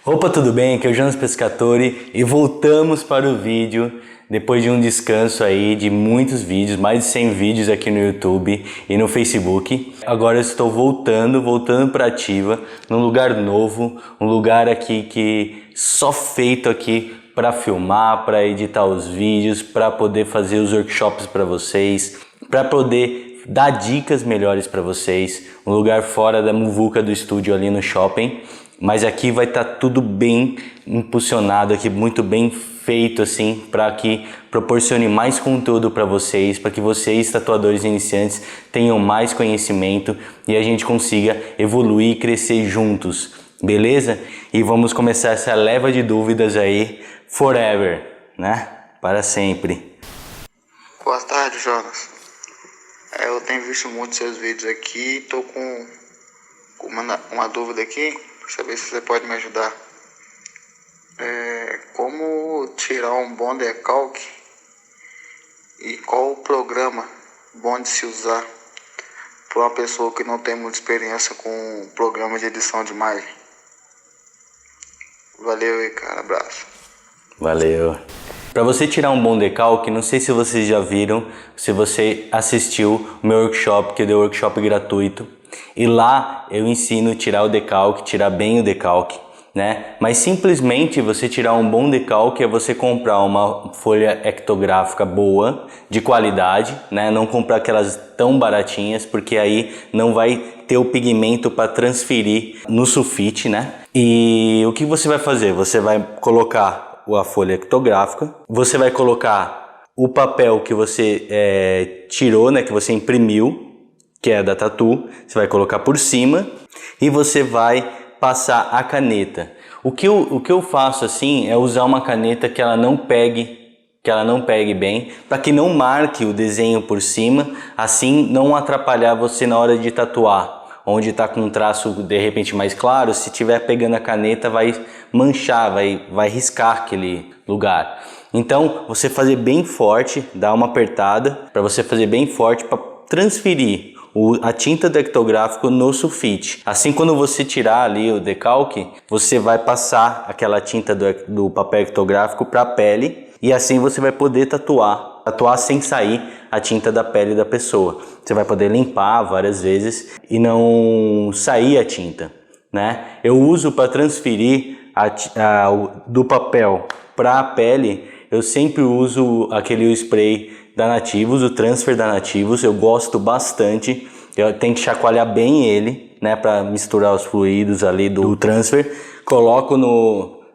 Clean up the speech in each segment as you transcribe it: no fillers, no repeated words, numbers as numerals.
Opa, tudo bem? Aqui é o Jonas Pescatori e voltamos para o vídeo depois de um descanso aí de muitos vídeos, mais de 100 vídeos aqui no YouTube e no Facebook. Agora eu estou voltando para Ativa, num lugar novo, um lugar aqui que só feito aqui para filmar, para editar os vídeos, para poder fazer os workshops para vocês, para poder dar dicas melhores para vocês, um lugar fora da muvuca do estúdio ali no shopping. Mas aqui vai estar tudo bem impulsionado, aqui muito bem feito assim, para que proporcione mais conteúdo para vocês, para que vocês, tatuadores iniciantes, tenham mais conhecimento e a gente consiga evoluir e crescer juntos, beleza? E vamos começar essa leva de dúvidas aí, forever, né? Para sempre. Boa tarde, Jonas. Eu tenho visto muitos seus vídeos aqui, estou com uma dúvida aqui. Saber se você pode me ajudar. Como tirar um bom decalque e qual o programa bom de se usar para uma pessoa que não tem muita experiência com programa de edição de imagem? Valeu aí, cara. Abraço. Valeu. Para você tirar um bom decalque, não sei se vocês já viram, se você assistiu o meu workshop, que eu dei um workshop gratuito. E lá eu ensino a tirar o decalque, tirar bem o decalque, né? Mas simplesmente você tirar um bom decalque é você comprar uma folha ectográfica boa, de qualidade, né? Não comprar aquelas tão baratinhas, porque aí não vai ter o pigmento para transferir no sulfite, né? E o que você vai fazer? Você vai colocar a folha ectográfica, você vai colocar o papel que você tirou, né? Que você imprimiu, que é da tatu, você vai colocar por cima e você vai passar a caneta. O que eu faço assim é usar uma caneta que ela não pegue bem, para que não marque o desenho por cima, assim não atrapalhar você na hora de tatuar. Onde está com um traço de repente mais claro, se tiver pegando a caneta vai manchar, vai riscar aquele lugar. Então você fazer bem forte, dar uma apertada para você fazer bem forte para transferir a tinta do ectográfico no sulfite. Assim, quando você tirar ali o decalque, você vai passar aquela tinta do papel ectográfico para a pele e assim você vai poder tatuar sem sair a tinta da pele da pessoa. Você vai poder limpar várias vezes e não sair a tinta, né? Eu uso para transferir do papel para a pele, eu sempre uso aquele spray da Nativus, o transfer da Nativus, eu gosto bastante. Eu tenho que chacoalhar bem ele, né, para misturar os fluidos ali do transfer. Coloco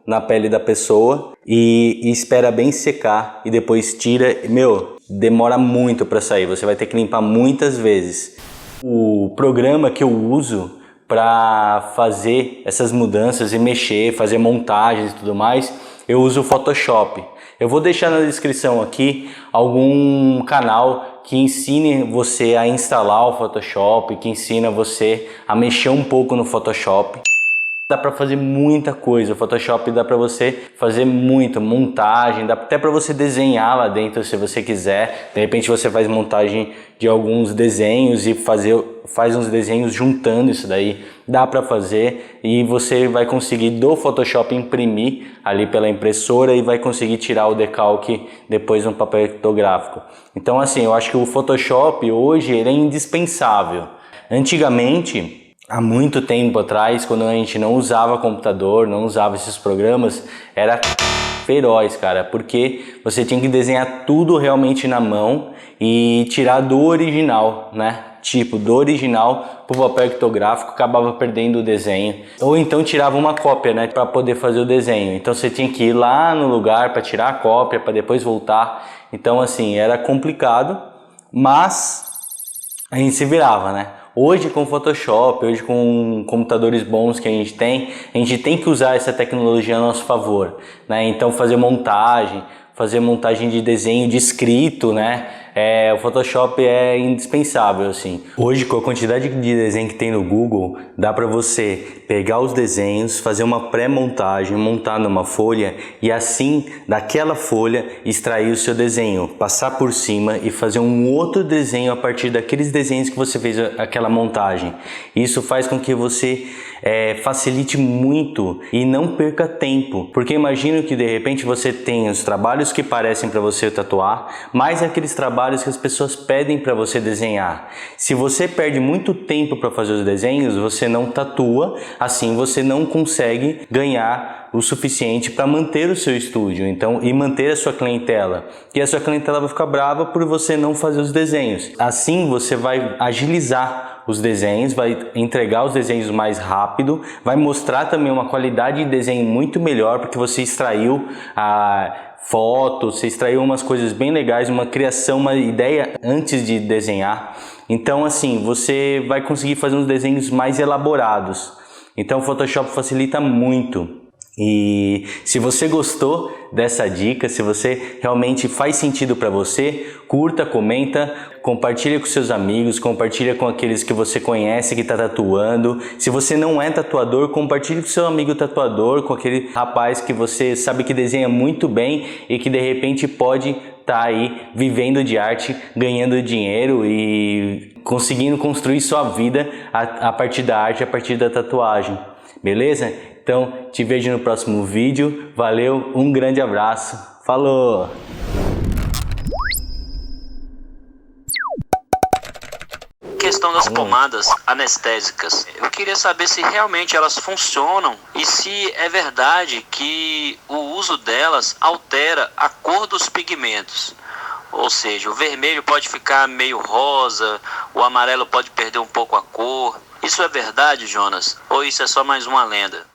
na pele da pessoa e espera bem secar e depois tira. Demora muito para sair, você vai ter que limpar muitas vezes. O programa que eu uso para fazer essas mudanças e mexer, fazer montagens e tudo mais, eu uso o Photoshop. Eu vou deixar na descrição aqui algum canal que ensine você a instalar o Photoshop, que ensina você a mexer um pouco no Photoshop. Dá para fazer muita coisa, o Photoshop dá para você fazer muita montagem, dá até para você desenhar lá dentro se você quiser. De repente você faz montagem de alguns desenhos e faz uns desenhos juntando isso daí, dá para fazer e você vai conseguir do Photoshop imprimir ali pela impressora e vai conseguir tirar o decalque depois no papel ectográfico. Então assim, eu acho que o Photoshop hoje ele é indispensável. Antigamente, há muito tempo atrás, quando a gente não usava computador, não usava esses programas, era feroz, cara, porque você tinha que desenhar tudo realmente na mão e tirar do original, né? Tipo, do original pro papel ectográfico, acabava perdendo o desenho. Ou então tirava uma cópia, né, para poder fazer o desenho. Então você tinha que ir lá no lugar para tirar a cópia, para depois voltar. Então assim, era complicado, mas a gente se virava, né? Hoje com Photoshop, hoje com computadores bons que a gente tem que usar essa tecnologia a nosso favor, né? Então fazer montagem de desenho, de escrito, né? O Photoshop é indispensável, assim. Hoje, com a quantidade de desenho que tem no Google, dá para você pegar os desenhos, fazer uma pré-montagem, montar numa folha e assim, daquela folha, extrair o seu desenho, passar por cima e fazer um outro desenho a partir daqueles desenhos que você fez aquela montagem. Isso faz com que você facilite muito e não perca tempo, porque imagino que de repente você tem os trabalhos que parecem para você tatuar, mais aqueles trabalhos que as pessoas pedem para você desenhar. Se você perde muito tempo para fazer os desenhos, você não tatua, assim você não consegue ganhar o suficiente para manter o seu estúdio, então, e manter a sua clientela. E a sua clientela vai ficar brava por você não fazer os desenhos. Assim você vai agilizar os desenhos, vai entregar os desenhos mais rápido, vai mostrar também uma qualidade de desenho muito melhor, porque você extraiu a foto, você extraiu umas coisas bem legais, uma criação, uma ideia antes de desenhar. Então assim, você vai conseguir fazer uns desenhos mais elaborados. Então o Photoshop facilita muito. E se você gostou dessa dica, se você realmente faz sentido para você, curta, comenta, compartilha com seus amigos, compartilha com aqueles que você conhece que está tatuando. Se você não é tatuador, compartilhe com seu amigo tatuador, com aquele rapaz que você sabe que desenha muito bem e que de repente pode estar aí vivendo de arte, ganhando dinheiro e conseguindo construir sua vida a partir da arte, a partir da tatuagem. Beleza? Então, te vejo no próximo vídeo. Valeu, um grande abraço. Falou! Questão das pomadas anestésicas. Eu queria saber se realmente elas funcionam e se é verdade que o uso delas altera a cor dos pigmentos. Ou seja, o vermelho pode ficar meio rosa, o amarelo pode perder um pouco a cor. Isso é verdade, Jonas? Ou isso é só mais uma lenda?